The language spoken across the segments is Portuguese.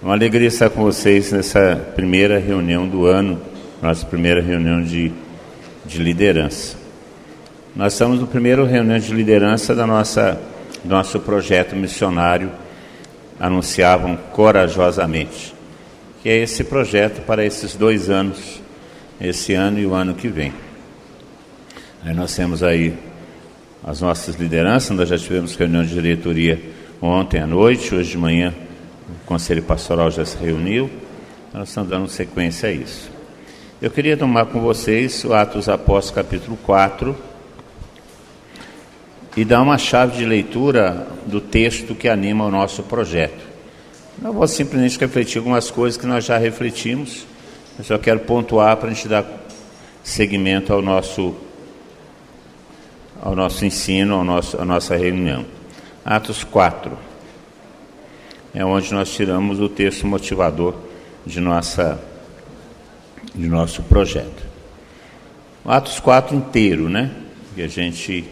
Uma alegria estar com vocês nessa primeira reunião do ano, nossa primeira reunião de liderança. Nós estamos no primeiro reunião de liderança do nosso projeto missionário, Anunciavam Corajosamente, que é esse projeto para esses 2 anos, esse ano e o ano que vem. Aí nós temos aí as nossas lideranças. Nós já tivemos reunião de diretoria ontem à noite, hoje de manhã o Conselho Pastoral já se reuniu, nós estamos dando sequência a isso. Eu queria tomar com vocês o Atos dos Apóstolos, capítulo 4, e dar uma chave de leitura do texto que anima o nosso projeto. Não vou simplesmente refletir algumas coisas que nós já refletimos, eu só quero pontuar para a gente dar seguimento ao nosso ensino, à nossa reunião. Atos 4 é onde nós tiramos o texto motivador de nosso projeto. O Atos 4 inteiro, né? Que a gente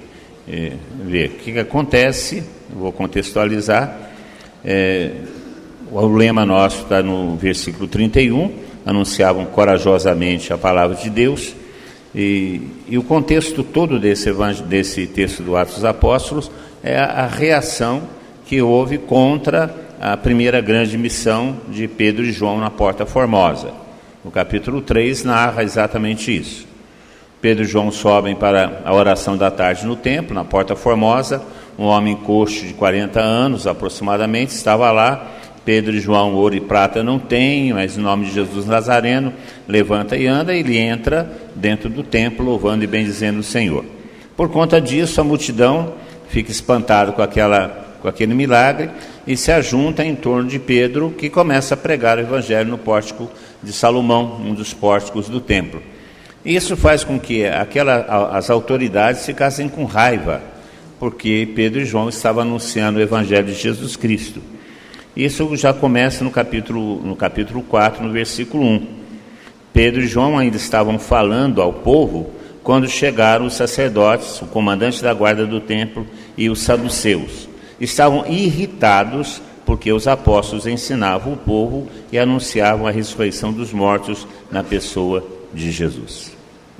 vê. O que acontece, eu vou contextualizar. O lema nosso está no versículo 31, anunciavam corajosamente a palavra de Deus. E o contexto todo desse texto do Atos dos Apóstolos é a reação que houve contra a primeira grande missão de Pedro e João na Porta Formosa. O capítulo 3 narra exatamente isso. Pedro e João sobem para a oração da tarde no templo, na Porta Formosa. Um homem coxo de 40 anos aproximadamente estava lá. Pedro e João, ouro e prata não têm, mas em nome de Jesus Nazareno, levanta e anda. Ele entra dentro do templo, louvando e bendizendo o Senhor. Por conta disso, a multidão fica espantada com aquele milagre e se ajunta em torno de Pedro, que começa a pregar o evangelho no pórtico de Salomão, um dos pórticos do templo. Isso faz com que as autoridades ficassem com raiva, porque Pedro e João estavam anunciando o evangelho de Jesus Cristo. Isso já começa no capítulo 4, no versículo 1. Pedro e João ainda estavam falando ao povo quando chegaram os sacerdotes, o comandante da guarda do templo e os saduceus. Estavam irritados porque os apóstolos ensinavam o povo e anunciavam a ressurreição dos mortos na pessoa de Jesus.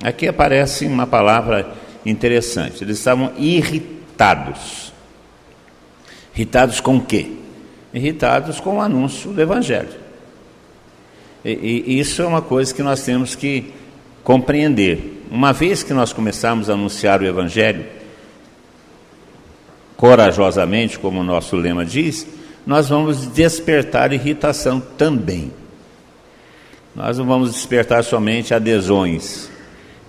Aqui aparece uma palavra interessante. Eles estavam irritados. Irritados com o quê? Irritados com o anúncio do evangelho. E isso é uma coisa que nós temos que compreender. Uma vez que nós começarmos a anunciar o evangelho corajosamente, como o nosso lema diz, nós vamos despertar irritação também. Nós não vamos despertar somente adesões,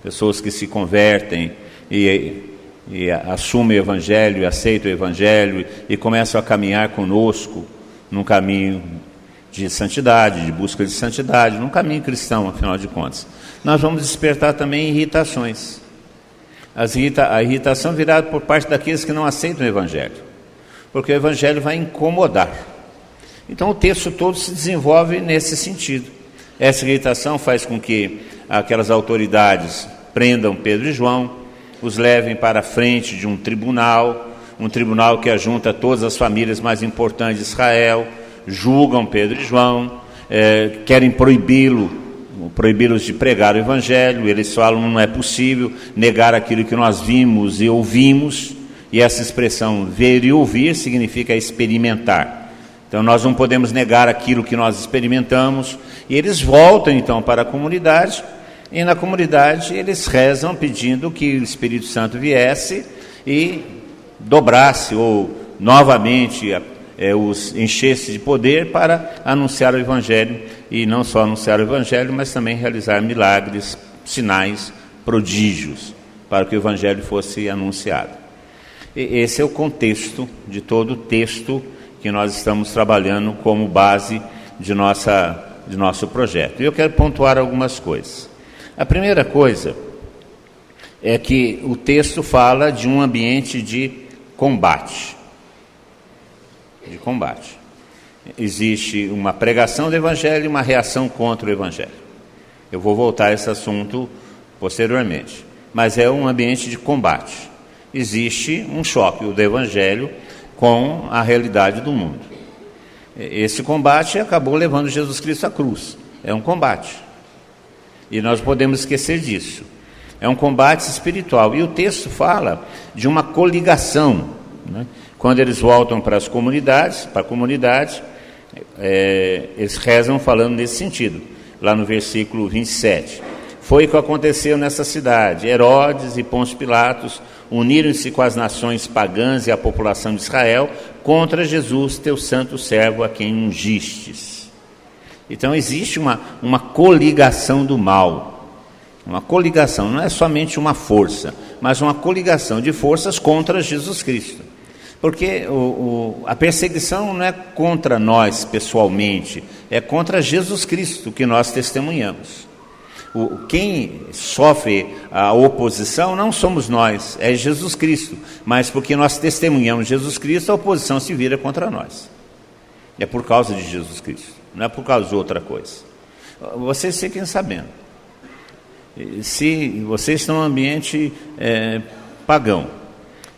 pessoas que se convertem e assumem o evangelho, aceitam o evangelho e começam a caminhar conosco num caminho de santidade, de busca de santidade, num caminho cristão, afinal de contas. Nós vamos despertar também irritações. A irritação virá por parte daqueles que não aceitam o evangelho, porque o evangelho vai incomodar. Então o texto todo se desenvolve nesse sentido. Essa irritação faz com que aquelas autoridades prendam Pedro e João, os levem para a frente de um tribunal que ajunta todas as famílias mais importantes de Israel, julgam Pedro e João, querem proibi-los de pregar o evangelho. Eles falam: não é possível negar aquilo que nós vimos e ouvimos, e essa expressão ver e ouvir significa experimentar. Então nós não podemos negar aquilo que nós experimentamos. E eles voltam então para a comunidade, e na comunidade eles rezam pedindo que o Espírito Santo viesse e dobrasse ou novamente os enchesse de poder para anunciar o evangelho, e não só anunciar o evangelho, mas também realizar milagres, sinais, prodígios, para que o evangelho fosse anunciado. E esse é o contexto de todo o texto que nós estamos trabalhando como base de nosso projeto. E eu quero pontuar algumas coisas. A primeira coisa é que o texto fala de um ambiente de combate. Existe uma pregação do evangelho e uma reação contra o evangelho. Eu vou voltar a esse assunto posteriormente. Mas é um ambiente de combate. Existe um choque do evangelho com a realidade do mundo. Esse combate acabou levando Jesus Cristo à cruz. É um combate. E nós podemos esquecer disso. É um combate espiritual. E o texto fala de uma coligação, né? Quando eles voltam para as comunidades, para a comunidade, eles rezam falando nesse sentido. Lá no versículo 27. Foi o que aconteceu nessa cidade. Herodes e Pôncio Pilatos uniram-se com as nações pagãs e a população de Israel contra Jesus, teu santo servo, a quem ungistes. Então existe uma coligação do mal. Uma coligação, não é somente uma força, mas uma coligação de forças contra Jesus Cristo. Porque a perseguição não é contra nós pessoalmente, é contra Jesus Cristo que nós testemunhamos. Quem sofre a oposição não somos nós, é Jesus Cristo. Mas porque nós testemunhamos Jesus Cristo, a oposição se vira contra nós. É por causa de Jesus Cristo, não é por causa de outra coisa. Vocês fiquem sabendo. Se vocês estão num ambiente pagão,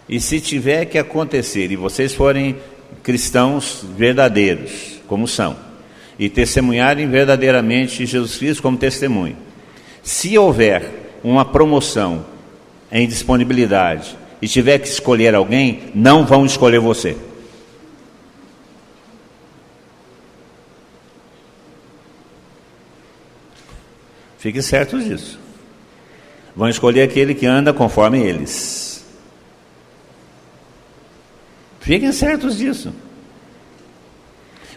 e se tiver que acontecer, e vocês forem cristãos verdadeiros, como são, e testemunharem verdadeiramente Jesus Cristo como testemunho, se houver uma promoção em disponibilidade e tiver que escolher alguém, não vão escolher você. Fiquem certos disso. Vão escolher aquele que anda conforme eles. Fiquem certos disso.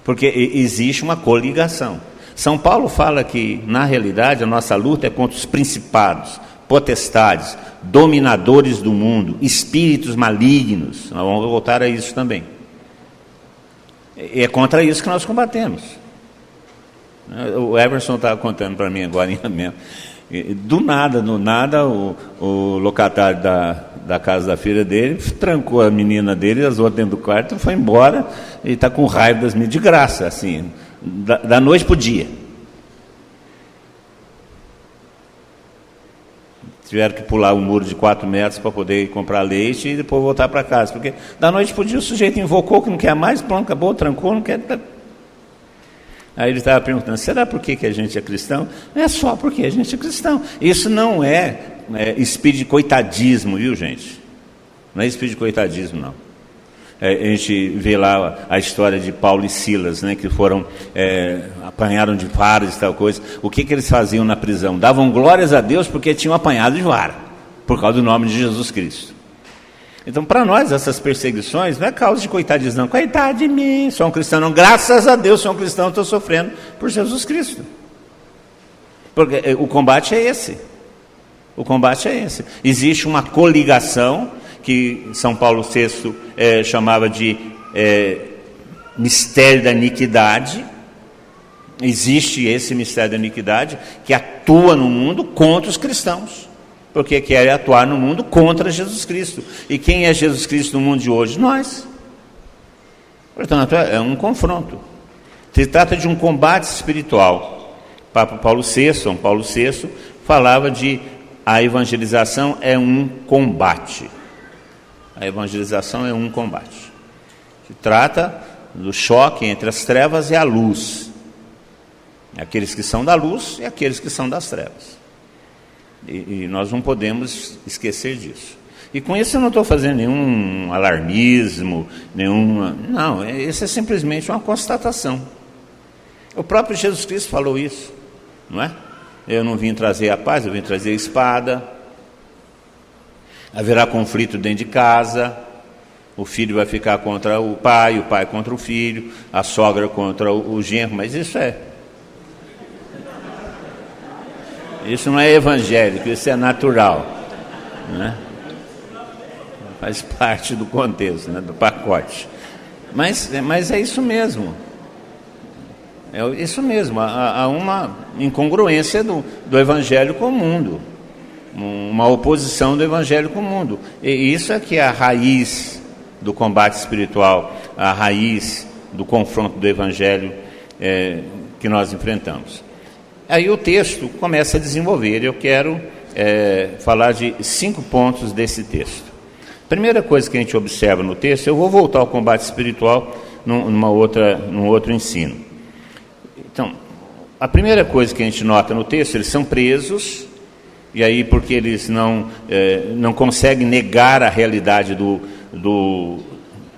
Porque existe uma coligação. São Paulo fala que, na realidade, a nossa luta é contra os principados, potestades, dominadores do mundo, espíritos malignos. Nós vamos voltar a isso também. É contra isso que nós combatemos. O Everson estava contando para mim agora mesmo. Do nada, o locatário da casa da filha dele trancou a menina dele, as outras dentro do quarto, foi embora e está com raiva das meninas, de graça, assim, da noite para o dia. Tiveram que pular um muro de 4 metros para poder comprar leite e depois voltar para casa, porque da noite para o dia o sujeito invocou que não quer mais, pronto, acabou, trancou, não quer. Aí ele estava perguntando, será por que a gente é cristão? Não é só porque a gente é cristão. Isso não é espírito de coitadismo, viu, gente? Não é espírito de coitadismo, não. A gente vê lá a história de Paulo e Silas, né, que foram, apanharam de varas e tal coisa. O que eles faziam na prisão? Davam glórias a Deus porque tinham apanhado de vara, por causa do nome de Jesus Cristo. Então, para nós, essas perseguições não é causa de coitadismo, não. Coitado de mim, sou um cristão, não. Graças a Deus, sou um cristão, estou sofrendo por Jesus Cristo. Porque o combate é esse. O combate é esse. Existe uma coligação, que São Paulo VI chamava de mistério da iniquidade. Existe esse mistério da iniquidade que atua no mundo contra os cristãos. Porque quer atuar no mundo contra Jesus Cristo. E quem é Jesus Cristo no mundo de hoje? Nós. Portanto, é um confronto. Se trata de um combate espiritual. Papa Paulo VI, São Paulo VI, falava de a evangelização é um combate. A evangelização é um combate. Se trata do choque entre as trevas e a luz. Aqueles que são da luz e aqueles que são das trevas. E nós não podemos esquecer disso. E com isso eu não estou fazendo nenhum alarmismo, não, isso é simplesmente uma constatação. O próprio Jesus Cristo falou isso, não é? Eu não vim trazer a paz, eu vim trazer a espada. Haverá conflito dentro de casa, o filho vai ficar contra o pai contra o filho, a sogra contra o genro, mas isso não é evangélico, isso é natural, né? Faz parte do contexto, né? Do pacote. Mas é isso mesmo. É isso mesmo. Há uma incongruência do evangelho com o mundo, uma oposição do evangelho com o mundo. E isso é que é a raiz do combate espiritual, a raiz do confronto do evangelho que nós enfrentamos. Aí o texto começa a desenvolver. Eu quero falar de 5 pontos desse texto. Primeira coisa que a gente observa no texto, eu vou voltar ao combate espiritual, num outro ensino. Então, a primeira coisa que a gente nota no texto, eles são presos, e aí porque eles não conseguem negar a realidade do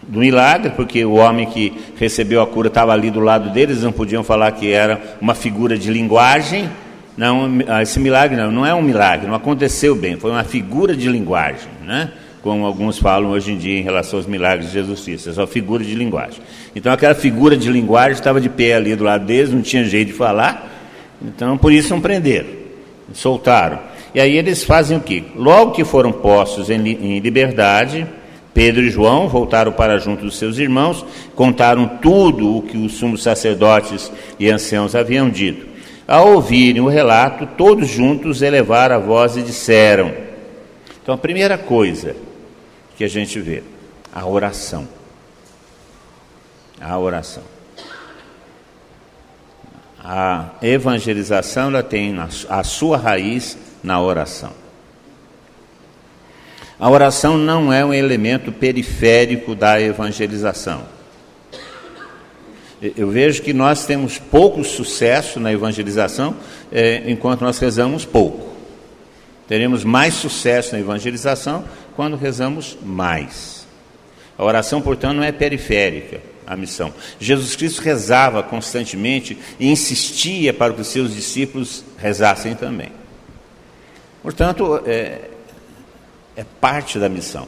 milagre, porque o homem que recebeu a cura estava ali do lado deles, não podiam falar que era uma figura de linguagem. Não, esse milagre não é um milagre, não aconteceu bem, foi uma figura de linguagem, né? Como alguns falam hoje em dia em relação aos milagres de Jesus Cristo, é só figura de linguagem. Então aquela figura de linguagem estava de pé ali do lado deles, não tinha jeito de falar, então por isso não prenderam, soltaram. E aí eles fazem o quê? Logo que foram postos em liberdade, Pedro e João voltaram para junto dos seus irmãos, contaram tudo o que os sumos sacerdotes e anciãos haviam dito. Ao ouvirem o relato, todos juntos elevaram a voz e disseram. Então a primeira coisa que a gente vê, a oração. A oração. A evangelização, ela tem a sua raiz na oração. A oração não é um elemento periférico da evangelização. Eu vejo que nós temos pouco sucesso na evangelização enquanto nós rezamos pouco. Teremos mais sucesso na evangelização quando rezamos mais. A oração, portanto, não é periférica à missão. Jesus Cristo rezava constantemente e insistia para que os seus discípulos rezassem também. Portanto, é parte da missão,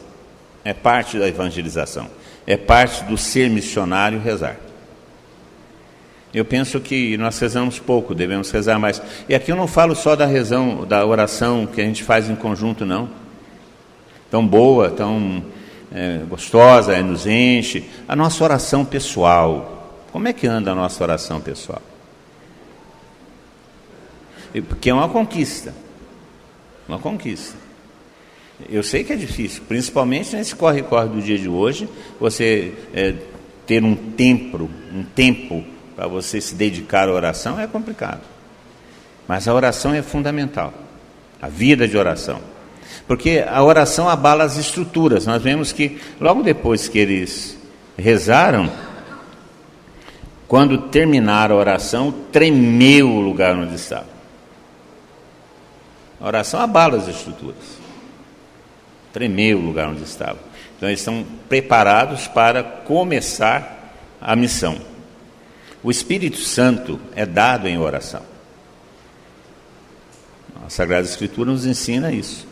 é parte da evangelização, é parte do ser missionário rezar. Eu penso que nós rezamos pouco, devemos rezar mais. E aqui eu não falo só da oração que a gente faz em conjunto, não. Tão boa, tão gostosa, nos enche. A nossa oração pessoal. Como é que anda a nossa oração pessoal? Porque é uma conquista. Uma conquista. Eu sei que é difícil, principalmente nesse corre-corre do dia de hoje, você ter um tempo para você se dedicar à oração é complicado. Mas a oração é fundamental, a vida de oração. Porque a oração abala as estruturas. Nós vemos que logo depois que eles rezaram, quando terminaram a oração, tremeu o lugar onde estavam. A oração abala as estruturas. Tremeu o lugar onde estavam. Então eles estão preparados para começar a missão. O Espírito Santo é dado em oração. A Sagrada Escritura nos ensina isso.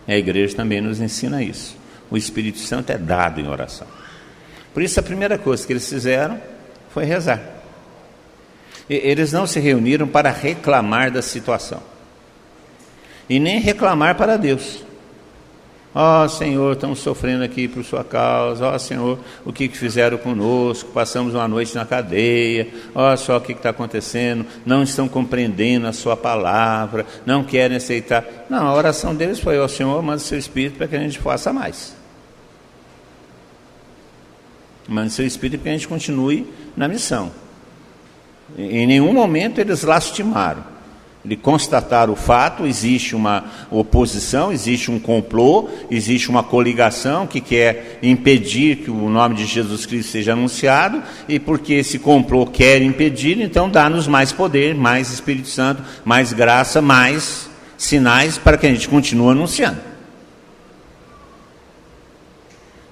A igreja também nos ensina isso. O Espírito Santo é dado em oração. Por isso a primeira coisa que eles fizeram foi rezar. Eles não se reuniram para reclamar da situação. E nem reclamar para Deus. Ó Senhor, estamos sofrendo aqui por sua causa. Ó Senhor, o que fizeram conosco? Passamos uma noite na cadeia. Ó só o que está acontecendo. Não estão compreendendo a sua palavra. Não querem aceitar. Não, a oração deles foi: ó Senhor, manda o seu Espírito para que a gente faça mais. Manda o seu Espírito para que a gente continue na missão. Em nenhum momento eles lastimaram. De constatar o fato, existe uma oposição, existe um complô, existe uma coligação que quer impedir que o nome de Jesus Cristo seja anunciado, e porque esse complô quer impedir, então dá-nos mais poder, mais Espírito Santo, mais graça, mais sinais para que a gente continue anunciando.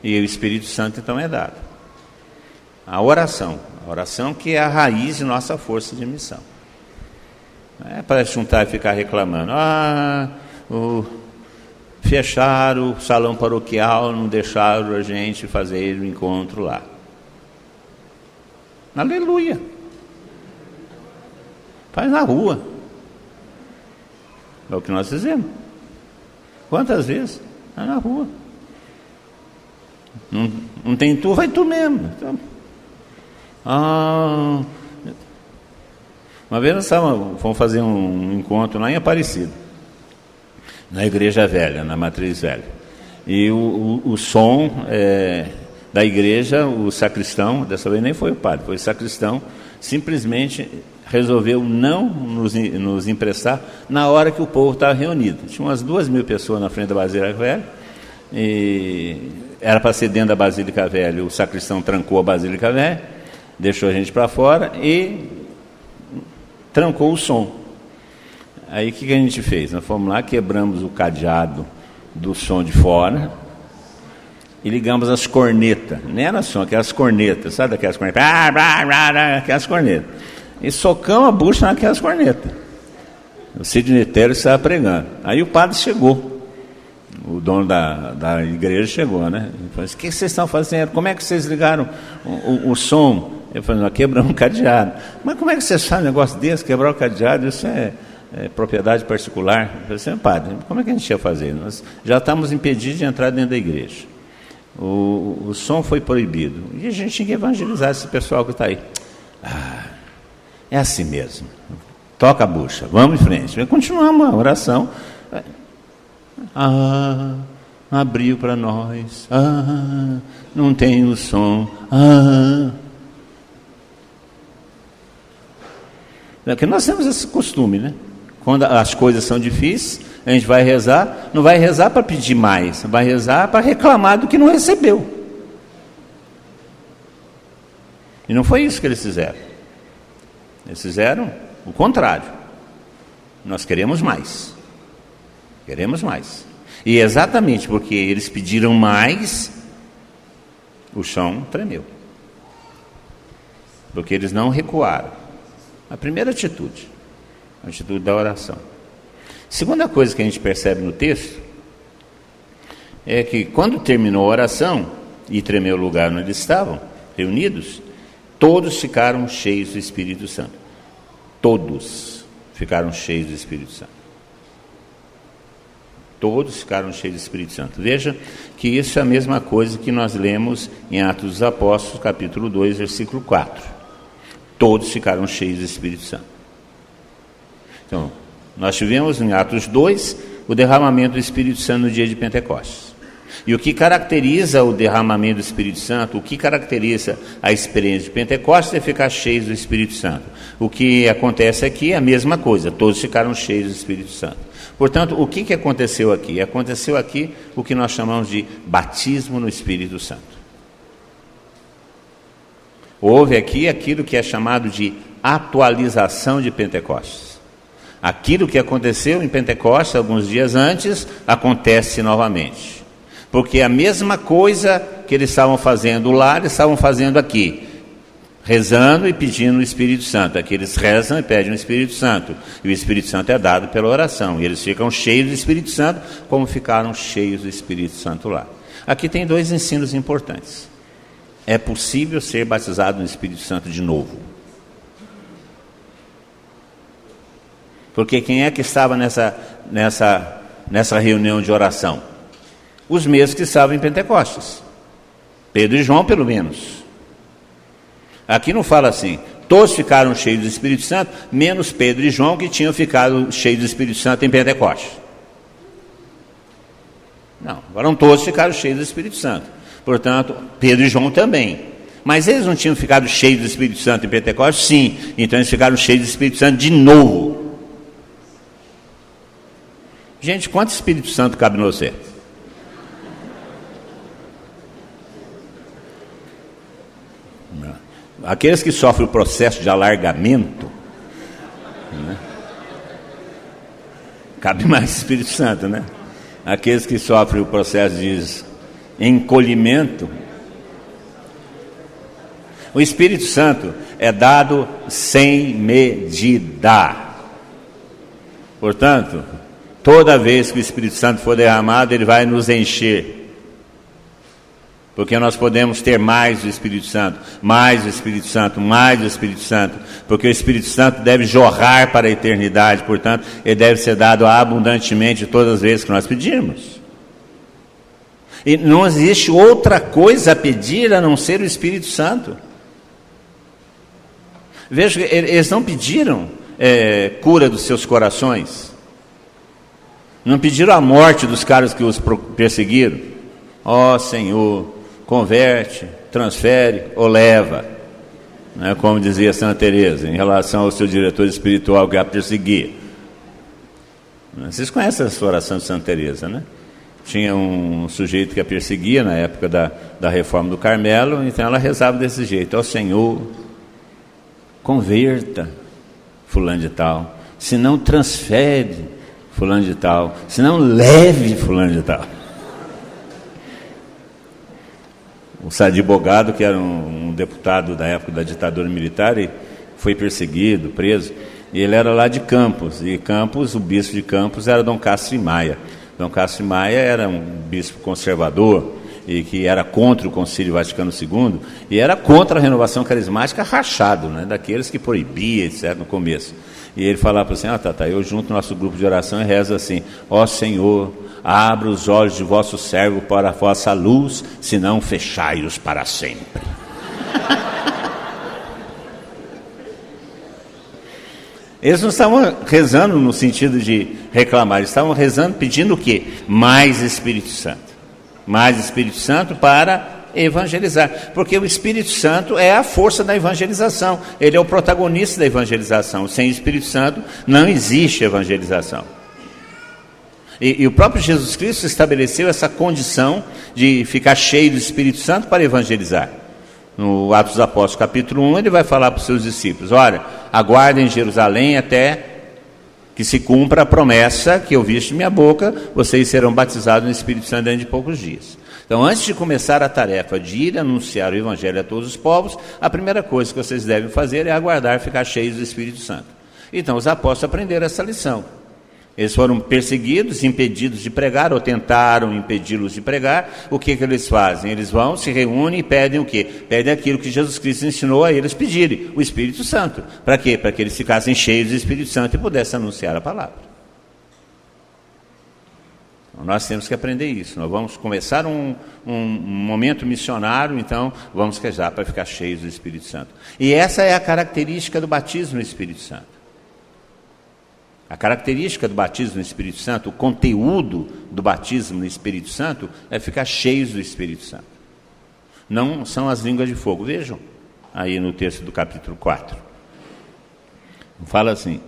E o Espírito Santo então é dado. A oração que é a raiz de nossa força de missão. Não é para juntar e ficar reclamando. Fecharam o salão paroquial, não deixaram a gente fazer o encontro lá. Aleluia! Faz na rua. É o que nós fizemos. Quantas vezes? É na rua. Não tem tu, vai tu mesmo. Então, uma vez nós fomos fazer um encontro lá em Aparecida, na Igreja Velha, na Matriz Velha. E o som da igreja, o sacristão, dessa vez nem foi o padre, foi o sacristão, simplesmente resolveu não nos emprestar na hora que o povo estava reunido. Tinha umas 2.000 pessoas na frente da Basílica Velha, e era para ser dentro da Basílica Velha, o sacristão trancou a Basílica Velha, deixou a gente para fora e trancou o som. Aí o que a gente fez? Nós fomos lá, quebramos o cadeado do som de fora e ligamos as cornetas. Não era som, aquelas cornetas, sabe aquelas cornetas? Aquelas cornetas. E socamos a bucha naquelas cornetas. O Sidney Terry estava pregando. Aí o padre chegou. O dono da igreja chegou, né? Ele falou assim: o que vocês estão fazendo? Como é que vocês ligaram o som? Eu falei: nós quebramos um cadeado. Mas como é que vocês fazem um negócio desse? Quebrar o cadeado, isso é propriedade particular. Eu falei assim: padre, como é que a gente ia fazer? Nós já estamos impedidos de entrar dentro da igreja. O som foi proibido. E a gente tinha que evangelizar esse pessoal que está aí. É assim mesmo. Toca a bucha, vamos em frente. Continuamos a oração. Abriu para nós. Não tem o som. Porque nós temos esse costume, né? Quando as coisas são difíceis, a gente vai rezar, não vai rezar para pedir mais, vai rezar para reclamar do que não recebeu. E não foi isso que eles fizeram. Eles fizeram o contrário. Nós queremos mais. Queremos mais. E exatamente porque eles pediram mais, o chão tremeu. Porque eles não recuaram. A primeira atitude, a atitude da oração. Segunda coisa que a gente percebe no texto é que quando terminou a oração e tremeu o lugar onde eles estavam reunidos, todos ficaram cheios do Espírito Santo. Todos ficaram cheios do Espírito Santo. Todos ficaram cheios do Espírito Santo. Veja que isso é a mesma coisa que nós lemos em Atos dos Apóstolos, capítulo 2, versículo 4. Todos ficaram cheios do Espírito Santo. Então, nós tivemos em Atos 2 o derramamento do Espírito Santo no dia de Pentecostes. E o que caracteriza o derramamento do Espírito Santo, o que caracteriza a experiência de Pentecostes é ficar cheios do Espírito Santo. O que acontece aqui é a mesma coisa, todos ficaram cheios do Espírito Santo. Portanto, o que aconteceu aqui? Aconteceu aqui o que nós chamamos de batismo no Espírito Santo. Houve aqui aquilo que é chamado de atualização de Pentecostes. Aquilo que aconteceu em Pentecostes alguns dias antes, acontece novamente. Porque a mesma coisa que eles estavam fazendo lá, eles estavam fazendo aqui. Rezando e pedindo o Espírito Santo. Aqui eles rezam e pedem o Espírito Santo. E o Espírito Santo é dado pela oração. E eles ficam cheios do Espírito Santo, como ficaram cheios do Espírito Santo lá. Aqui tem dois ensinos importantes. É possível ser batizado no Espírito Santo de novo. Porque quem é que estava nessa reunião de oração? Os mesmos que estavam em Pentecostes. Pedro e João, pelo menos. Aqui não fala assim, todos ficaram cheios do Espírito Santo, menos Pedro e João, que tinham ficado cheios do Espírito Santo em Pentecostes. Não, agora todos ficaram cheios do Espírito Santo. Portanto, Pedro e João também. Mas eles não tinham ficado cheios do Espírito Santo em Pentecostes? Sim. Então eles ficaram cheios do Espírito Santo de novo. Gente, quanto Espírito Santo cabe em você? Aqueles que sofrem o processo de alargamento, né? Cabe mais Espírito Santo, né? Aqueles que sofrem o processo de encolhimento, o Espírito Santo é dado sem medida. Portanto, toda vez que o Espírito Santo for derramado, ele vai nos encher. Porque nós podemos ter mais do Espírito Santo, mais do Espírito Santo, mais do Espírito Santo. Porque o Espírito Santo deve jorrar para a eternidade, portanto, ele deve ser dado abundantemente todas as vezes que nós pedirmos. E não existe outra coisa a pedir a não ser o Espírito Santo. Veja, eles não pediram cura dos seus corações. Não pediram a morte dos caras que os perseguiram. Ó Senhor, converte, transfere ou leva. Né, como dizia Santa Teresa, em relação ao seu diretor espiritual que a perseguia. Vocês conhecem essa oração de Santa Teresa, né? Tinha um sujeito que a perseguia na época da reforma do Carmelo, então ela rezava desse jeito: ó Senhor, converta fulano de tal, se não transfere fulano de tal, se não leve fulano de tal. O Sadi Bogado, que era um deputado da época da ditadura militar, e foi perseguido, preso, e ele era lá de Campos, e Campos, o bispo de Campos era Dom Castro Maia. Dom Castro Maia era um bispo conservador, e que era contra o Concílio Vaticano II, e era contra a renovação carismática rachado, né, daqueles que proibia, etc., no começo. E ele falava assim, Tata, eu junto no nosso grupo de oração e rezo assim, ó Senhor, abra os olhos de vosso servo para a vossa luz, senão fechai-os para sempre. Eles não estavam rezando no sentido de reclamar, eles estavam rezando pedindo o quê? Mais Espírito Santo. Mais Espírito Santo para evangelizar, porque o Espírito Santo é a força da evangelização, ele é o protagonista da evangelização. Sem o Espírito Santo não existe evangelização. E o próprio Jesus Cristo estabeleceu essa condição de ficar cheio do Espírito Santo para evangelizar. No Atos dos Apóstolos, capítulo 1, ele vai falar para os seus discípulos, olha, aguardem em Jerusalém até que se cumpra a promessa que ouviste de minha boca, vocês serão batizados no Espírito Santo dentro de poucos dias. Então, antes de começar a tarefa de ir anunciar o Evangelho a todos os povos, a primeira coisa que vocês devem fazer é aguardar ficar cheios do Espírito Santo. Então, os apóstolos aprenderam essa lição. Eles foram perseguidos, impedidos de pregar, ou tentaram impedi-los de pregar. O que eles fazem? Eles vão, se reúnem e pedem o quê? Pedem aquilo que Jesus Cristo ensinou a eles pedirem, o Espírito Santo. Para quê? Para que eles ficassem cheios do Espírito Santo e pudessem anunciar a palavra. Então, nós temos que aprender isso. Nós vamos começar um momento missionário, então vamos rezar para ficar cheios do Espírito Santo. E essa é a característica do batismo no Espírito Santo. A característica do batismo no Espírito Santo, o conteúdo do batismo no Espírito Santo é ficar cheios do Espírito Santo. Não são as línguas de fogo. Vejam aí no texto do capítulo 4. Fala assim,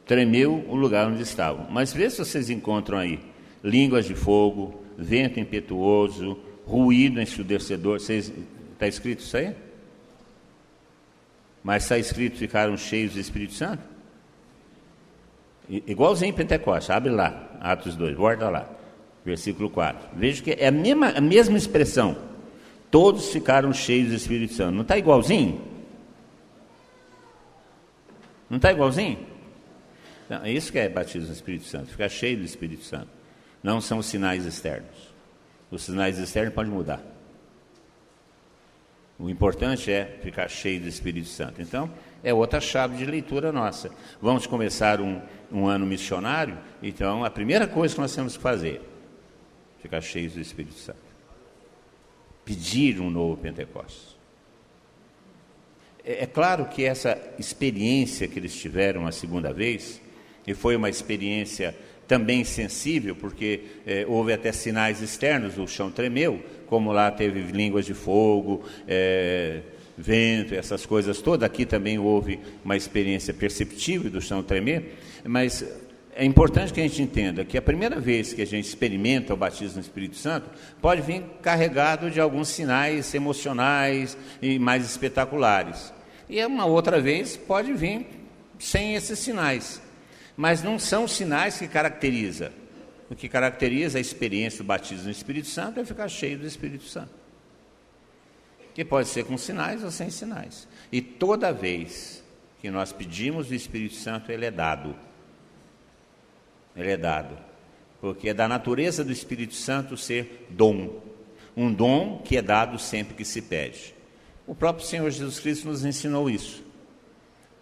tremeu o lugar onde estavam. Mas vê se vocês encontram aí línguas de fogo, vento impetuoso, ruído ensurdecedor. Está escrito isso aí? Mas está escrito ficaram cheios do Espírito Santo? Igualzinho em Pentecostes, abre lá, Atos 2, volta lá, versículo 4. Veja que é a mesma expressão. Todos ficaram cheios do Espírito Santo. Não está igualzinho? Não está igualzinho? Não, é isso que é batismo no Espírito Santo, ficar cheio do Espírito Santo. Não são os sinais externos. Os sinais externos podem mudar. O importante é ficar cheio do Espírito Santo. Então, é outra chave de leitura nossa. Vamos começar um ano missionário, então a primeira coisa que nós temos que fazer é ficar cheios do Espírito Santo. Pedir um novo Pentecostes. É claro que essa experiência que eles tiveram a segunda vez, e foi uma experiência também sensível, porque houve até sinais externos, o chão tremeu, como lá teve línguas de fogo, vento, essas coisas todas. Aqui também houve uma experiência perceptível do chão tremer, mas é importante que a gente entenda que a primeira vez que a gente experimenta o batismo no Espírito Santo, pode vir carregado de alguns sinais emocionais e mais espetaculares. E uma outra vez pode vir sem esses sinais. Mas não são sinais que caracteriza. O que caracteriza a experiência do batismo no Espírito Santo é ficar cheio do Espírito Santo. Que pode ser com sinais ou sem sinais. E toda vez que nós pedimos o Espírito Santo, ele é dado. Ele é dado. Porque é da natureza do Espírito Santo ser dom. Um dom que é dado sempre que se pede. O próprio Senhor Jesus Cristo nos ensinou isso.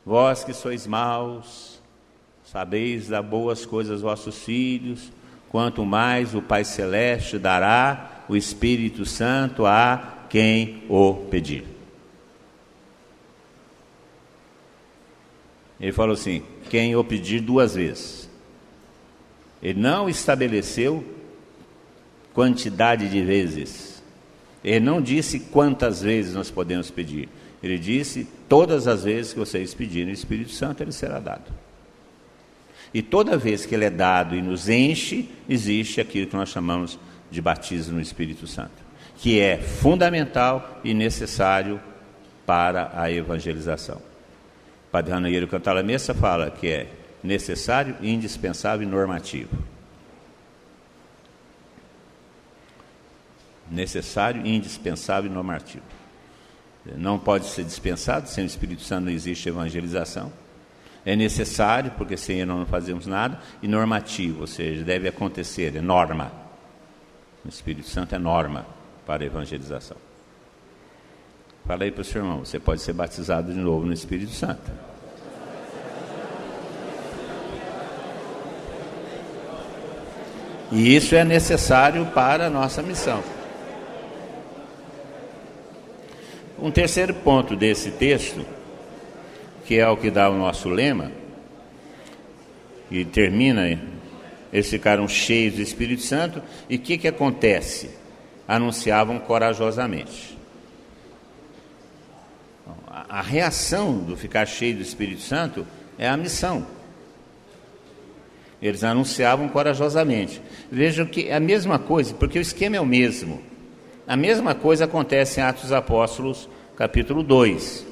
Vós que sois maus, sabeis dar boas coisas aos vossos filhos, quanto mais o Pai Celeste dará o Espírito Santo a quem o pedir. Ele falou assim, quem o pedir 2 vezes. Ele não estabeleceu quantidade de vezes. Ele não disse quantas vezes nós podemos pedir. Ele disse, todas as vezes que vocês pedirem o Espírito Santo, ele será dado. E toda vez que ele é dado e nos enche, existe aquilo que nós chamamos de batismo no Espírito Santo, que é fundamental e necessário para a evangelização. Padre Raniero Cantalamessa fala que é necessário, indispensável e normativo. Necessário, indispensável e normativo. Não pode ser dispensado, sem o Espírito Santo não existe evangelização. É necessário, porque sem ele não fazemos nada, e normativo, ou seja, deve acontecer, é norma. O Espírito Santo é norma para a evangelização. Fala aí para o seu irmão, você pode ser batizado de novo no Espírito Santo. E isso é necessário para a nossa missão. Um terceiro ponto desse texto, que é o que dá o nosso lema, e termina, eles ficaram cheios do Espírito Santo, e o que acontece? Anunciavam corajosamente. A reação do ficar cheio do Espírito Santo é a missão. Eles anunciavam corajosamente. Vejam que é a mesma coisa, porque o esquema é o mesmo. A mesma coisa acontece em Atos dos Apóstolos, capítulo 2.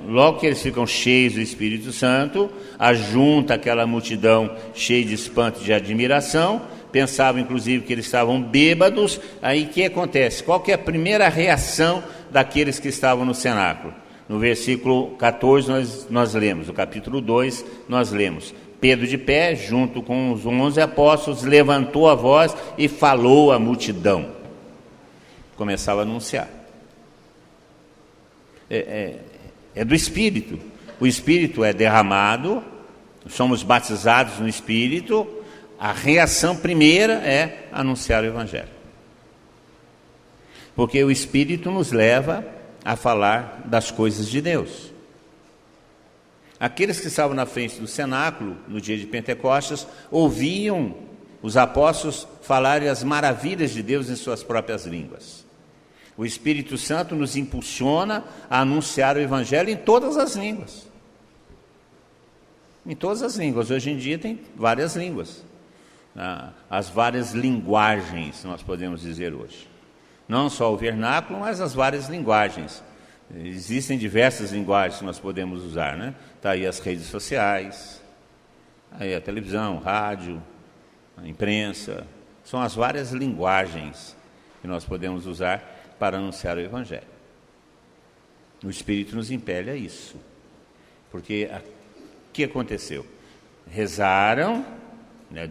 Logo que eles ficam cheios do Espírito Santo, ajunta aquela multidão cheia de espanto e de admiração, pensavam inclusive que eles estavam bêbados. Aí o que acontece? Qual que é a primeira reação daqueles que estavam no cenáculo? No versículo 14 nós lemos, no capítulo 2 nós lemos: Pedro de pé, junto com os 11 apóstolos, levantou a voz e falou à multidão. Começava a anunciar. É do Espírito. O Espírito é derramado, somos batizados no Espírito. A reação primeira é anunciar o Evangelho. Porque o Espírito nos leva a falar das coisas de Deus. Aqueles que estavam na frente do cenáculo, no dia de Pentecostes, ouviam os apóstolos falarem as maravilhas de Deus em suas próprias línguas. O Espírito Santo nos impulsiona a anunciar o Evangelho em todas as línguas. Em todas as línguas. Hoje em dia tem várias línguas. As várias linguagens, nós podemos dizer hoje. Não só o vernáculo, mas as várias linguagens. Existem diversas linguagens que nós podemos usar, né? Está aí as redes sociais, aí a televisão, rádio, a imprensa. São as várias linguagens que nós podemos usar para anunciar o Evangelho. O Espírito nos impele a isso. Porque o que aconteceu? Rezaram,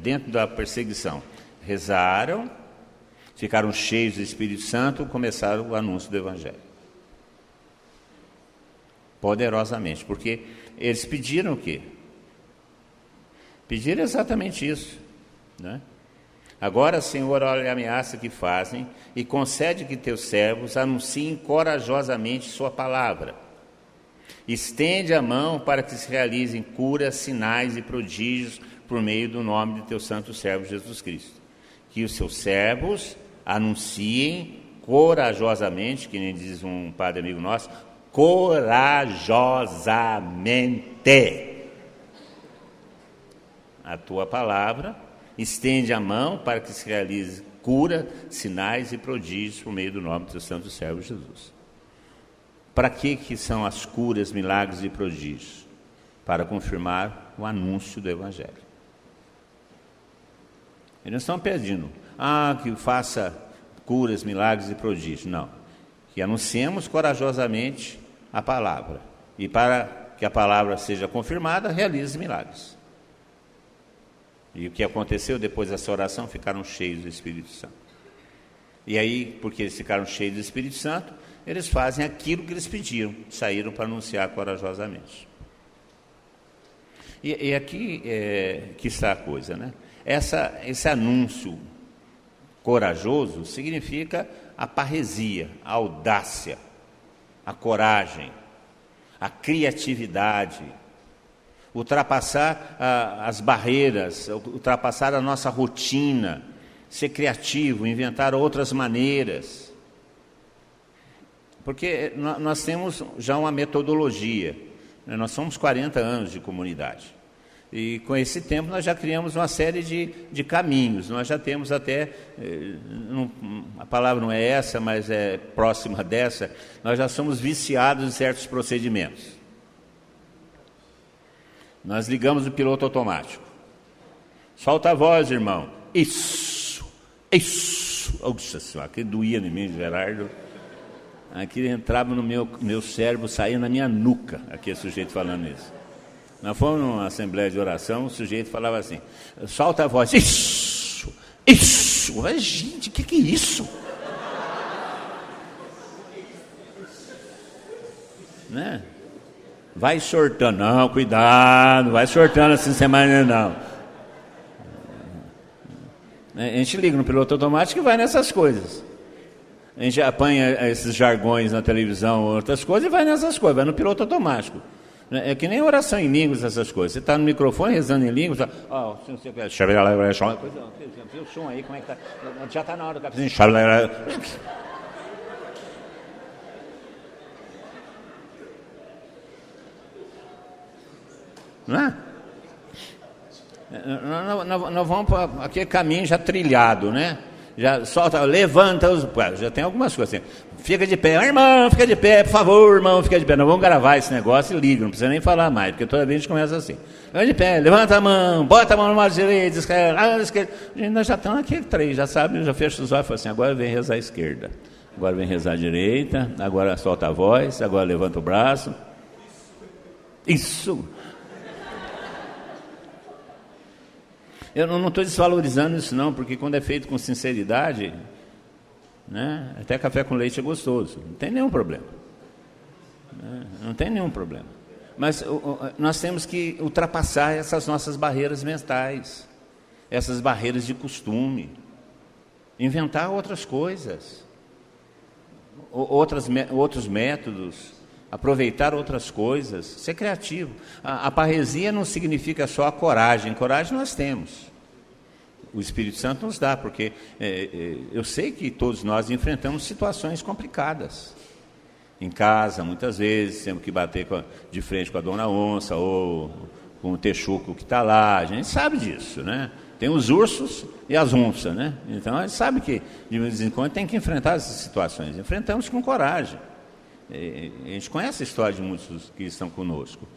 dentro da perseguição, rezaram, ficaram cheios do Espírito Santo, começaram o anúncio do Evangelho. Poderosamente, porque eles pediram o quê? Pediram exatamente isso, né? Agora, Senhor, olha a ameaça que fazem e concede que teus servos anunciem corajosamente sua palavra. Estende a mão para que se realizem curas, sinais e prodígios por meio do nome de teu santo servo Jesus Cristo. Que os seus servos anunciem corajosamente, que nem diz um padre amigo nosso, corajosamente a tua palavra. Estende a mão para que se realize cura, sinais e prodígios por meio do nome do teu santo servo Jesus. Para que são as curas, milagres e prodígios? Para confirmar o anúncio do Evangelho. Eles não estão pedindo, que faça curas, milagres e prodígios. Não. Que anunciemos corajosamente a palavra. E para que a palavra seja confirmada, realize milagres. E o que aconteceu depois dessa oração? Ficaram cheios do Espírito Santo. E aí, porque eles ficaram cheios do Espírito Santo, eles fazem aquilo que eles pediram, saíram para anunciar corajosamente. E aqui que está a coisa, né? Esse anúncio corajoso significa a parresia, a audácia, a coragem, a criatividade, ultrapassar as barreiras, ultrapassar a nossa rotina, ser criativo, inventar outras maneiras. Porque nós temos já uma metodologia, né? Nós somos 40 anos de comunidade. E com esse tempo nós já criamos uma série de caminhos. Nós já temos até, a palavra não é essa, mas é próxima dessa, nós já somos viciados em certos procedimentos. Nós ligamos o piloto automático. Solta a voz, irmão. Isso. Nossa senhora, que doía em mim, Gerardo. Aquilo entrava no meu cérebro, saía na minha nuca, aquele sujeito falando isso. Nós fomos numa assembleia de oração, o sujeito falava assim, solta a voz, isso. Mas, gente, o que é isso? Né? Vai sortando, não, cuidado, vai sortando assim semana não. A gente liga no piloto automático e vai nessas coisas. A gente apanha esses jargões na televisão, outras coisas, e vai nessas coisas, vai no piloto automático. É que nem oração em línguas, essas coisas. Você está no microfone rezando em línguas, se você quer, o som aí, como é que está? Já está na hora do cafezinho. Não é? Nós vamos para aquele caminho já trilhado, né? Já solta, levanta os... Já tem algumas coisas assim. Fica de pé, irmão, fica de pé, por favor, irmão, fica de pé. Nós vamos gravar esse negócio e liga, não precisa nem falar mais, porque toda vez a gente começa assim. Fica de pé, levanta a mão, bota a mão no lado direito, esquerda. Nós já estamos aqui, 3, já sabe, já fecha os olhos e fala assim, agora vem rezar a esquerda, agora vem rezar a direita, agora solta a voz, agora levanta o braço. Isso! Eu não estou desvalorizando isso não, porque quando é feito com sinceridade, né, até café com leite é gostoso, não tem nenhum problema. Não tem nenhum problema. Mas nós temos que ultrapassar essas nossas barreiras mentais, essas barreiras de costume, inventar outras coisas, outros métodos, aproveitar outras coisas, ser criativo. A parresia não significa só a coragem nós temos. O Espírito Santo nos dá, porque eu sei que todos nós enfrentamos situações complicadas. Em casa, muitas vezes, temos que bater de frente com a dona onça ou com o texuco que está lá, a gente sabe disso, né? Tem os ursos e as onças, né? Então a gente sabe que de vez em quando tem que enfrentar essas situações. Enfrentamos com coragem. A gente conhece a história de muitos que estão conosco.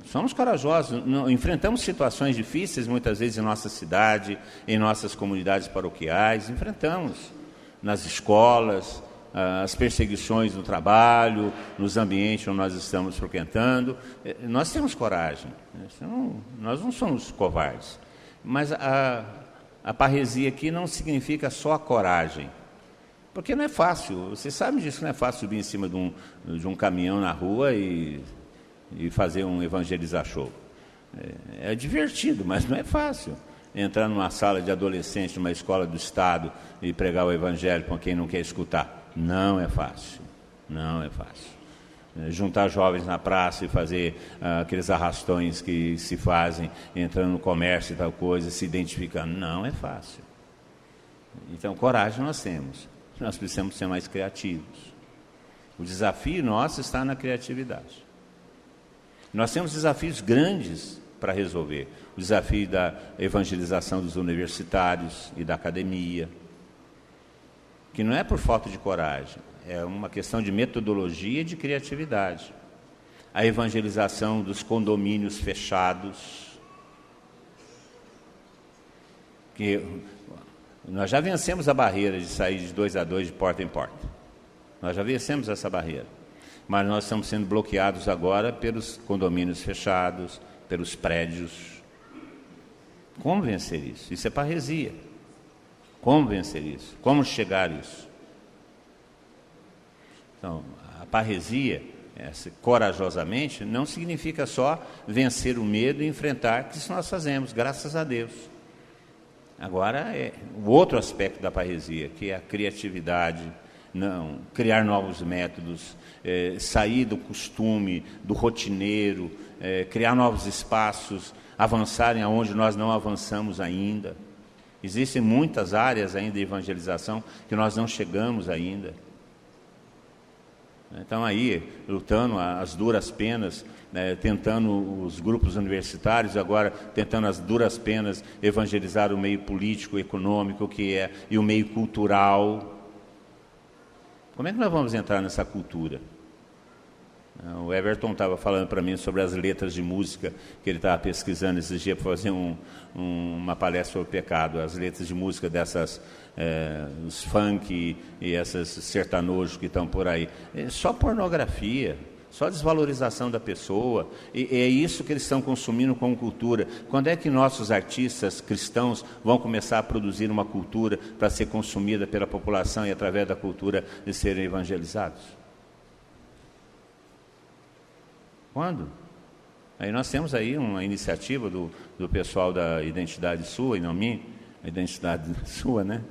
Somos corajosos, enfrentamos situações difíceis muitas vezes em nossa cidade, em nossas comunidades paroquiais, enfrentamos nas escolas, as perseguições no trabalho, nos ambientes onde nós estamos frequentando. Nós temos coragem, nós não somos covardes. Mas a parresia aqui não significa só a coragem. Porque não é fácil, você sabe disso, não é fácil subir em cima de um caminhão na rua e fazer um evangelizar show. É divertido, mas não é fácil. Entrar numa sala de adolescentes, numa escola do Estado e pregar o evangelho para quem não quer escutar. Não é fácil, não é fácil. Juntar jovens na praça e fazer aqueles arrastões que se fazem, entrando no comércio e tal coisa, se identificando, não é fácil. Então, coragem nós temos. Nós precisamos ser mais criativos. O desafio nosso está na criatividade. Nós temos desafios grandes para resolver. O desafio da evangelização dos universitários e da academia, que não é por falta de coragem, é uma questão de metodologia e de criatividade. A evangelização dos condomínios fechados, que nós já vencemos a barreira de sair de 2 a 2 de porta em porta. Nós já vencemos essa barreira. Mas nós estamos sendo bloqueados agora pelos condomínios fechados, pelos prédios. Como vencer isso? Isso é parresia. Como vencer isso? Como chegar a isso? Então, a parresia, corajosamente, não significa só vencer o medo e enfrentar, que isso nós fazemos, graças a Deus. Agora, o outro aspecto da parresia, que é a criatividade, criar novos métodos, sair do costume, do rotineiro, criar novos espaços, avançarem aonde nós não avançamos ainda. Existem muitas áreas ainda de evangelização que nós não chegamos ainda. Então aí, lutando as duras penas, tentando os grupos universitários, agora tentando as duras penas evangelizar o meio político, econômico, e o meio cultural. Como é que nós vamos entrar nessa cultura? O Everton estava falando para mim sobre as letras de música que ele estava pesquisando esses dias para fazer uma palestra sobre o pecado. As letras de música dessas, os funk e essas sertanojos que estão por aí. É só pornografia, só desvalorização da pessoa. E é isso que eles estão consumindo como cultura. Quando é que nossos artistas cristãos vão começar a produzir uma cultura para ser consumida pela população e através da cultura de serem evangelizados? Quando? Aí nós temos aí uma iniciativa do pessoal da Identidade Sua, e não minha, a Identidade Sua, né?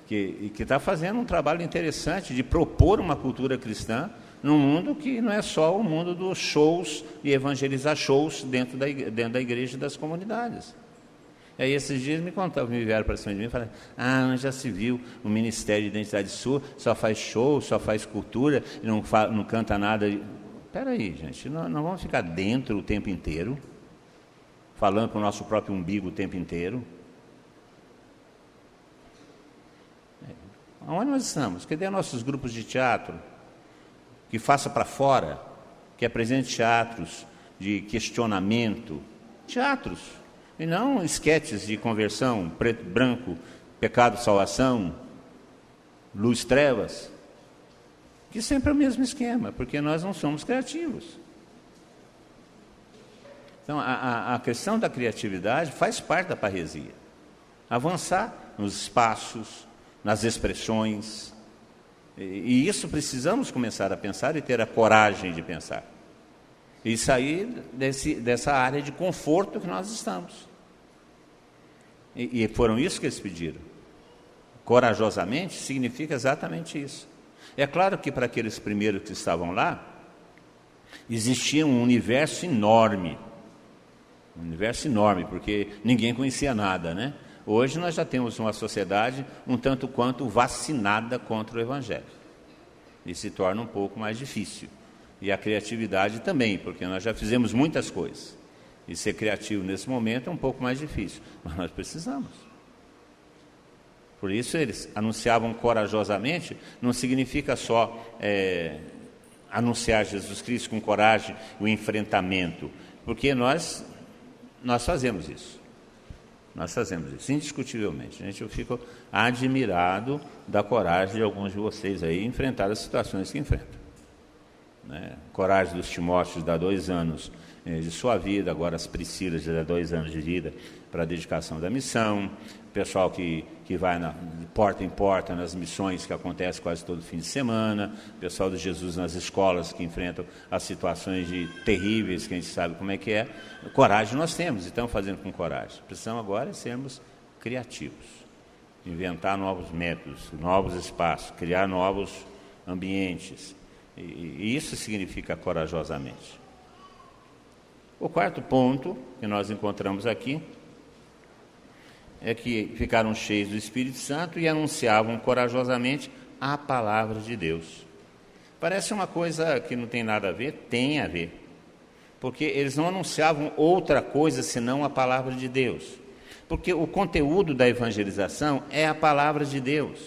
Que está fazendo um trabalho interessante de propor uma cultura cristã num mundo que não é só o mundo dos shows e evangelizar shows dentro da igreja e das comunidades. E aí esses dias me vieram para cima de mim e falaram: já se viu, o Ministério de Identidade Sua só faz show, só faz cultura, não canta nada. Espera aí, gente, não vamos ficar dentro o tempo inteiro, falando para o nosso próprio umbigo o tempo inteiro. Onde nós estamos? Cadê nossos grupos de teatro? Que faça para fora, que apresente teatros de questionamento, teatros, e não esquetes de conversão, preto, branco, pecado, salvação, luz, trevas. Que sempre é o mesmo esquema, porque nós não somos criativos. Então, a questão da criatividade faz parte da parresia. Avançar nos espaços, nas expressões. E isso precisamos começar a pensar e ter a coragem de pensar. E sair dessa área de conforto que nós estamos. E foram isso que eles pediram. Corajosamente significa exatamente isso. É claro que para aqueles primeiros que estavam lá, existia um universo enorme, porque ninguém conhecia nada, né? Hoje nós já temos uma sociedade um tanto quanto vacinada contra o Evangelho, e se torna um pouco mais difícil, e a criatividade também, porque nós já fizemos muitas coisas, e ser criativo nesse momento é um pouco mais difícil, mas nós precisamos. Por isso eles anunciavam corajosamente, não significa só anunciar Jesus Cristo com coragem, o enfrentamento, porque nós fazemos isso. Nós fazemos isso, indiscutivelmente. Eu fico admirado da coragem de alguns de vocês aí enfrentar as situações que enfrentam. Né? Coragem dos Timóteos dá 2 anos de sua vida, agora as Priscilas já dá 2 anos de vida para a dedicação da missão, pessoal que vai de porta em porta nas missões que acontecem quase todo fim de semana, pessoal de Jesus nas escolas que enfrentam as situações terríveis, que a gente sabe como é que é. Coragem nós temos, e estamos fazendo com coragem. Precisamos agora sermos criativos, inventar novos métodos, novos espaços, criar novos ambientes, e isso significa corajosamente. O quarto ponto que nós encontramos aqui é que ficaram cheios do Espírito Santo e anunciavam corajosamente a palavra de Deus. Parece uma coisa que não tem nada a ver? Tem a ver. Porque eles não anunciavam outra coisa senão a palavra de Deus. Porque o conteúdo da evangelização é a palavra de Deus.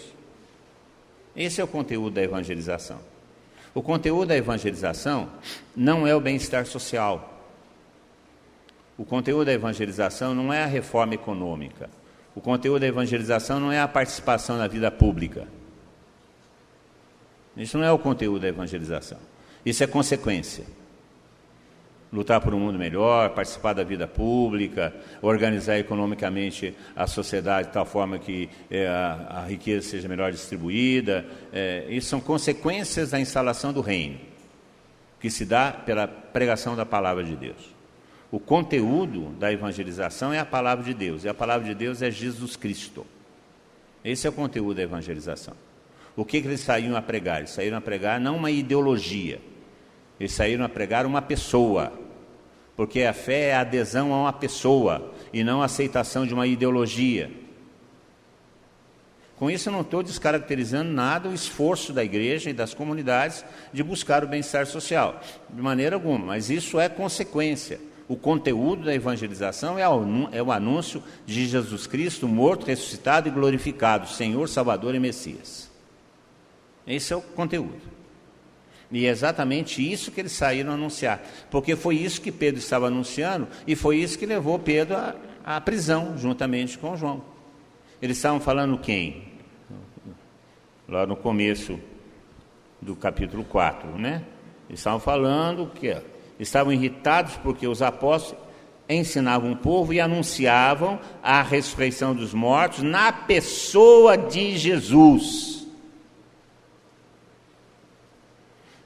Esse é o conteúdo da evangelização. O conteúdo da evangelização não é o bem-estar social. O conteúdo da evangelização não é a reforma econômica. O conteúdo da evangelização não é a participação na vida pública. Isso não é o conteúdo da evangelização. Isso é consequência. Lutar por um mundo melhor, participar da vida pública, organizar economicamente a sociedade de tal forma que a riqueza seja melhor distribuída. Isso são consequências da instalação do reino, que se dá pela pregação da palavra de Deus. O conteúdo da evangelização é a palavra de Deus, e a palavra de Deus é Jesus Cristo. Esse é o conteúdo da evangelização. O que eles saíram a pregar? Eles saíram a pregar não uma ideologia, eles saíram a pregar uma pessoa, porque a fé é a adesão a uma pessoa, e não a aceitação de uma ideologia. Com isso eu não estou descaracterizando nada o esforço da igreja e das comunidades de buscar o bem-estar social, de maneira alguma, mas isso é consequência. O conteúdo da evangelização é o anúncio de Jesus Cristo morto, ressuscitado e glorificado, Senhor, Salvador e Messias. Esse é o conteúdo. E é exatamente isso que eles saíram a anunciar, porque foi isso que Pedro estava anunciando e foi isso que levou Pedro à prisão, juntamente com João. Eles estavam falando quem? Lá no começo do capítulo 4, né? Eles estavam falando que estavam irritados porque os apóstolos ensinavam o povo e anunciavam a ressurreição dos mortos na pessoa de Jesus.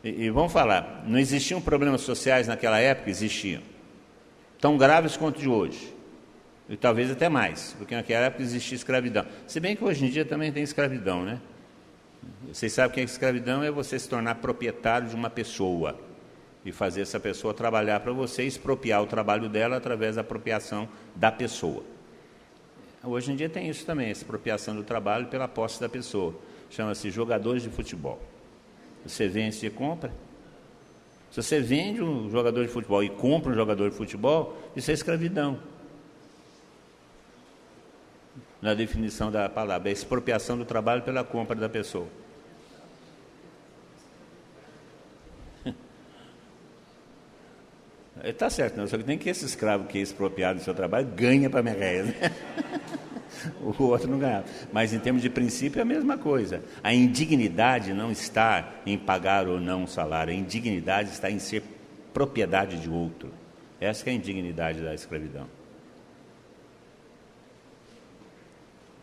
E vamos falar, não existiam problemas sociais naquela época? Existiam. Tão graves quanto de hoje. E talvez até mais, porque naquela época existia escravidão. Se bem que hoje em dia também tem escravidão, né? Vocês sabem que a escravidão é você se tornar proprietário de uma pessoa e fazer essa pessoa trabalhar para você, expropriar o trabalho dela através da apropriação da pessoa. Hoje em dia tem isso também, expropriação do trabalho pela posse da pessoa. Chama-se jogadores de futebol. Você vende, você compra. Se você vende um jogador de futebol e compra um jogador de futebol, isso é escravidão. Na definição da palavra, é expropriação do trabalho pela compra da pessoa. Está certo, não, só que tem que esse escravo que é expropriado do seu trabalho ganha para merréia, né? O outro não ganhava. Mas em termos de princípio é a mesma coisa. A indignidade não está em pagar ou não um salário, a indignidade está em ser propriedade de outro. Essa que é a indignidade da escravidão.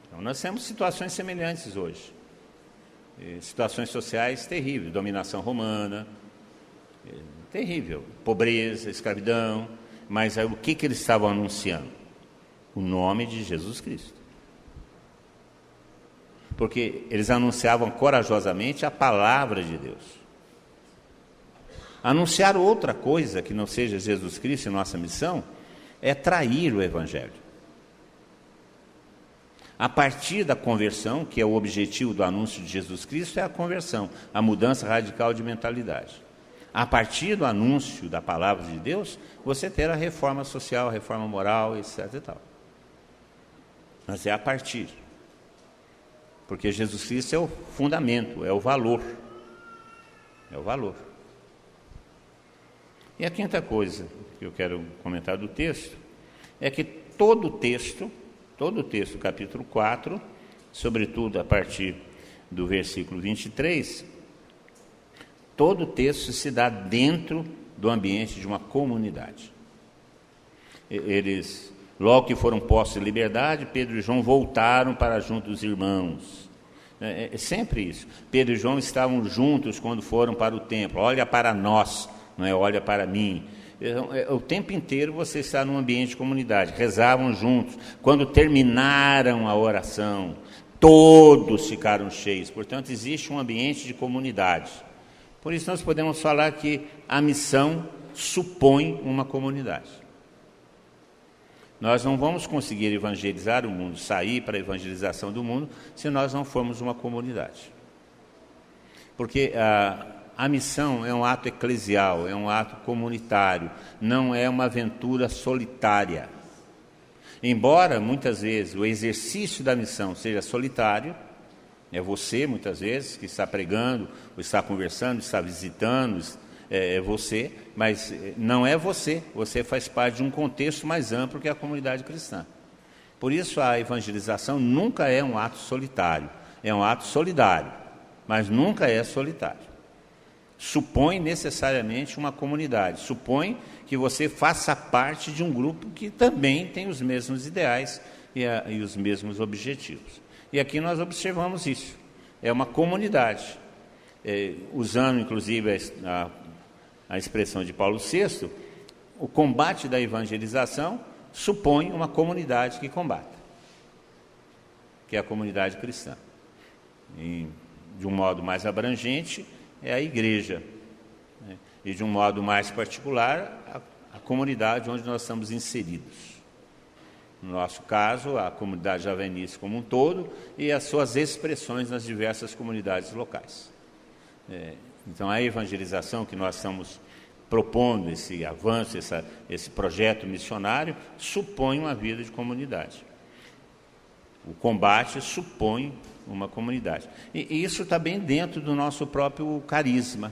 Então, nós temos situações semelhantes hoje. Situações sociais terríveis, dominação romana, terrível, pobreza, escravidão, mas aí, o que eles estavam anunciando? O nome de Jesus Cristo. Porque eles anunciavam corajosamente a palavra de Deus. Anunciar outra coisa que não seja Jesus Cristo em nossa missão é trair o Evangelho. A partir da conversão, que é o objetivo do anúncio de Jesus Cristo, é a conversão, a mudança radical de mentalidade. A partir do anúncio da palavra de Deus, você ter a reforma social, a reforma moral, etc. e tal. Mas é a partir. Porque Jesus Cristo é o fundamento, é o valor. É o valor. E a quinta coisa que eu quero comentar do texto é que todo o texto, capítulo 4, sobretudo a partir do versículo 23, todo o texto se dá dentro do ambiente de uma comunidade. Eles, logo que foram postos em liberdade, Pedro e João voltaram para junto dos irmãos. É sempre isso. Pedro e João estavam juntos quando foram para o templo. Olha para nós, não é olha para mim. O tempo inteiro você está num ambiente de comunidade. Rezavam juntos. Quando terminaram a oração, todos ficaram cheios. Portanto, existe um ambiente de comunidade. Por isso nós podemos falar que a missão supõe uma comunidade. Nós não vamos conseguir evangelizar o mundo, sair para a evangelização do mundo, se nós não formos uma comunidade. Porque a missão é um ato eclesial, é um ato comunitário, não é uma aventura solitária. Embora, muitas vezes, o exercício da missão seja solitário, é você, muitas vezes, que está pregando, ou está conversando, está visitando, é você, mas não é você. Você faz parte de um contexto mais amplo que é a comunidade cristã. Por isso, a evangelização nunca é um ato solitário. É um ato solidário, mas nunca é solitário. Supõe necessariamente uma comunidade. Supõe que você faça parte de um grupo que também tem os mesmos ideais e os mesmos objetivos. E aqui nós observamos isso. É uma comunidade. Usando, inclusive, a expressão de Paulo VI, o combate da evangelização supõe uma comunidade que combata, que é a comunidade cristã. E, de um modo mais abrangente, é a igreja. Né? E, de um modo mais particular, a comunidade onde nós estamos inseridos. No nosso caso, a comunidade javenice como um todo e as suas expressões nas diversas comunidades locais. Então, a evangelização que nós estamos propondo, esse avanço, esse projeto missionário, supõe uma vida de comunidade. O combate supõe uma comunidade. E isso está bem dentro do nosso próprio carisma.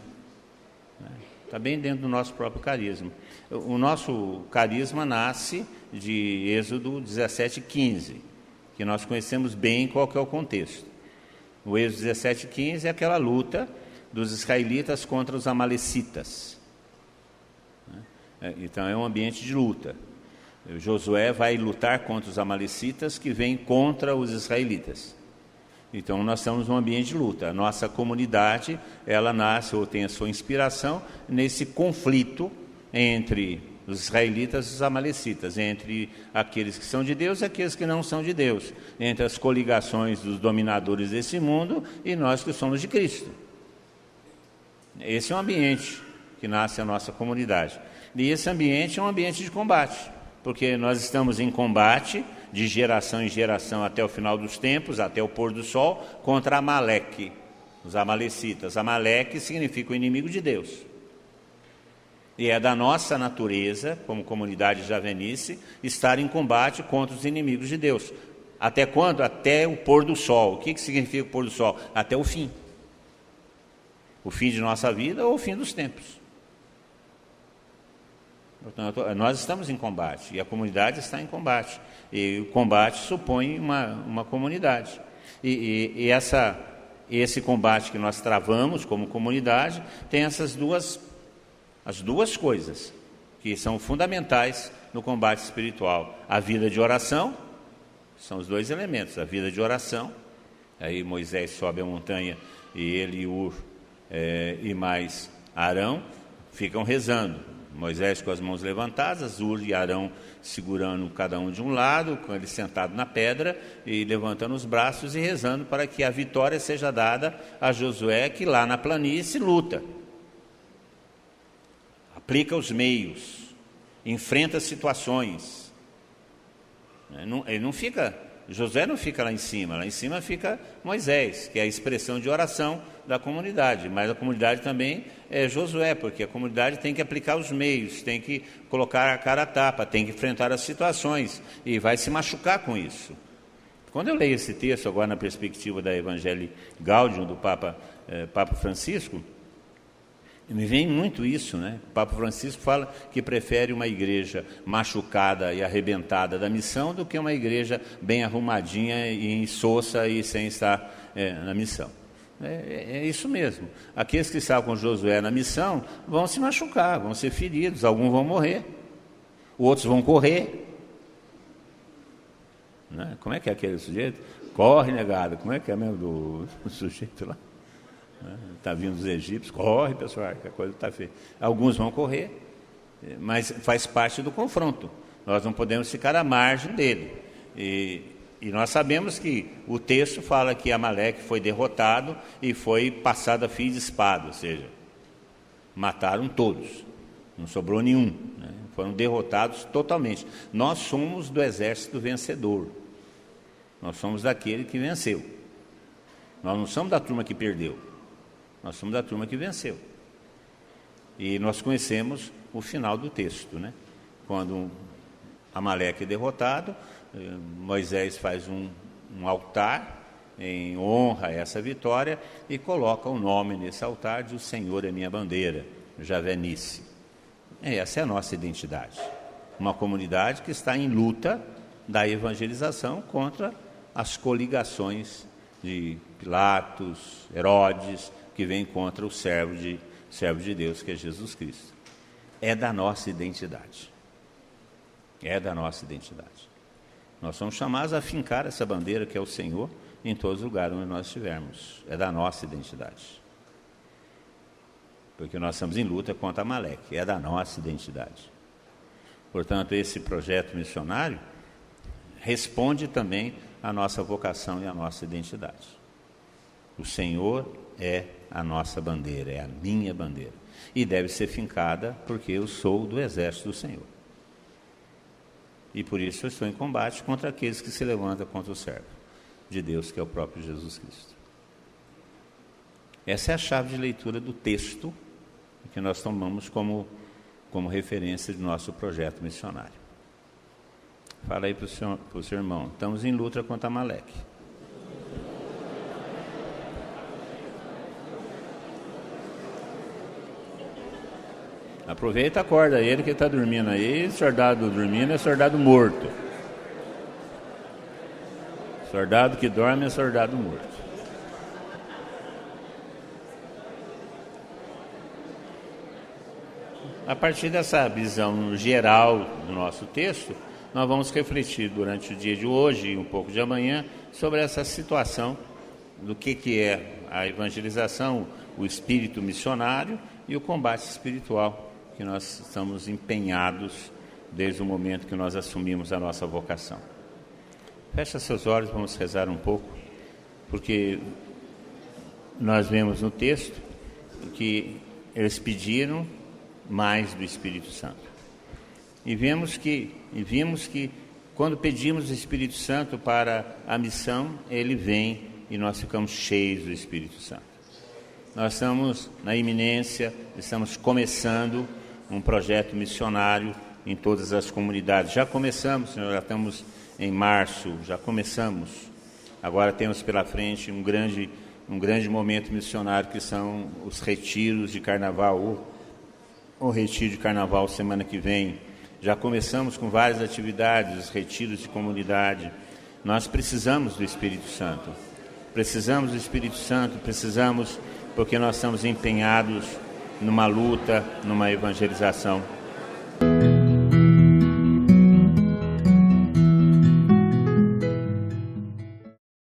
Está bem dentro do nosso próprio carisma. O nosso carisma nasce de Êxodo 17:15, que nós conhecemos bem qual que é o contexto. O Êxodo 17:15 é aquela luta dos israelitas contra os amalecitas. Então é um ambiente de luta. Josué vai lutar contra os amalecitas que vêm contra os israelitas. Então nós estamos num ambiente de luta. A nossa comunidade, ela nasce ou tem a sua inspiração nesse conflito entre os israelitas e os amalecitas, entre aqueles que são de Deus e aqueles que não são de Deus, entre as coligações dos dominadores desse mundo e nós que somos de Cristo. Esse é um ambiente que nasce a nossa comunidade. E esse ambiente é um ambiente de combate, porque nós estamos em combate de geração em geração até o final dos tempos, até o pôr do sol, contra Amaleque, os amalecitas. Amaleque significa o inimigo de Deus. E é da nossa natureza, como comunidade javenice, estar em combate contra os inimigos de Deus. Até quando? Até o pôr do sol. O que significa o pôr do sol? Até o fim. O fim de nossa vida ou o fim dos tempos. Portanto, nós estamos em combate, e a comunidade está em combate. E o combate supõe uma comunidade. E esse combate que nós travamos como comunidade tem as duas coisas que são fundamentais no combate espiritual. A vida de oração, são os dois elementos, a vida de oração. Aí Moisés sobe a montanha e ele, Ur e mais Arão ficam rezando. Moisés com as mãos levantadas, Ur e Arão segurando cada um de um lado, com ele sentado na pedra e levantando os braços e rezando para que a vitória seja dada a Josué, que lá na planície luta, aplica os meios, enfrenta situações. Josué não fica lá em cima fica Moisés, que é a expressão de oração da comunidade, mas a comunidade também é Josué, porque a comunidade tem que aplicar os meios, tem que colocar a cara a tapa, tem que enfrentar as situações e vai se machucar com isso. Quando eu leio esse texto agora na perspectiva da Evangelii Gaudium do Papa Francisco, me vem muito isso, né? O Papa Francisco fala que prefere uma igreja machucada e arrebentada da missão do que uma igreja bem arrumadinha e insossa e sem estar na missão. É isso mesmo. Aqueles que estavam com Josué na missão vão se machucar, vão ser feridos, alguns vão morrer, outros vão correr. Né? Como é que é aquele sujeito? Corre, negado. Como é que é mesmo do sujeito lá? Está vindo dos egípcios, corre, pessoal, que a coisa está feia. Alguns vão correr, mas faz parte do confronto. Nós não podemos ficar à margem dele. E nós sabemos que o texto fala que Amaleque foi derrotado e foi passado a fio de espada, ou seja, mataram todos, não sobrou nenhum, né? Foram derrotados totalmente. Nós somos do exército vencedor, nós somos daquele que venceu, nós não somos da turma que perdeu, nós somos da turma que venceu. E nós conhecemos o final do texto, né? Quando Amaleque é derrotado, Moisés faz um altar em honra a essa vitória e coloca o nome nesse altar de "O Senhor é minha bandeira", Javenice. Essa é a nossa identidade. Uma comunidade que está em luta da evangelização contra as coligações de Pilatos, Herodes, que vem contra o servo de Deus, que é Jesus Cristo. É da nossa identidade. É da nossa identidade. Nós somos chamados a fincar essa bandeira que é o Senhor em todos os lugares onde nós estivermos. É da nossa identidade. Porque nós estamos em luta contra Amaleque. É da nossa identidade. Portanto, esse projeto missionário responde também à nossa vocação e à nossa identidade. O Senhor é a nossa bandeira, é a minha bandeira. E deve ser fincada porque eu sou do exército do Senhor. E por isso eu estou em combate contra aqueles que se levantam contra o servo de Deus, que é o próprio Jesus Cristo. Essa é a chave de leitura do texto que nós tomamos como referência de nosso projeto missionário. Fala aí para o seu irmão, estamos em luta contra Amaleque. Aproveita e acorda ele que está dormindo aí. Soldado dormindo é soldado morto. Soldado que dorme é soldado morto. A partir dessa visão geral do nosso texto, nós vamos refletir durante o dia de hoje e um pouco de amanhã sobre essa situação do que é a evangelização, o espírito missionário e o combate espiritual que nós estamos empenhados desde o momento que nós assumimos a nossa vocação. Fecha seus olhos, vamos rezar um pouco, porque nós vemos no texto que eles pediram mais do Espírito Santo. E vimos que quando pedimos o Espírito Santo para a missão, ele vem e nós ficamos cheios do Espírito Santo. Nós estamos na iminência, estamos começando um projeto missionário em todas as comunidades. Já começamos, já estamos em março, já começamos. Agora temos pela frente um grande momento missionário, que são os retiros de carnaval, o retiro de carnaval semana que vem. Já começamos com várias atividades, os retiros de comunidade. Nós precisamos do Espírito Santo. Precisamos do Espírito Santo, precisamos porque nós estamos empenhados numa luta, numa evangelização.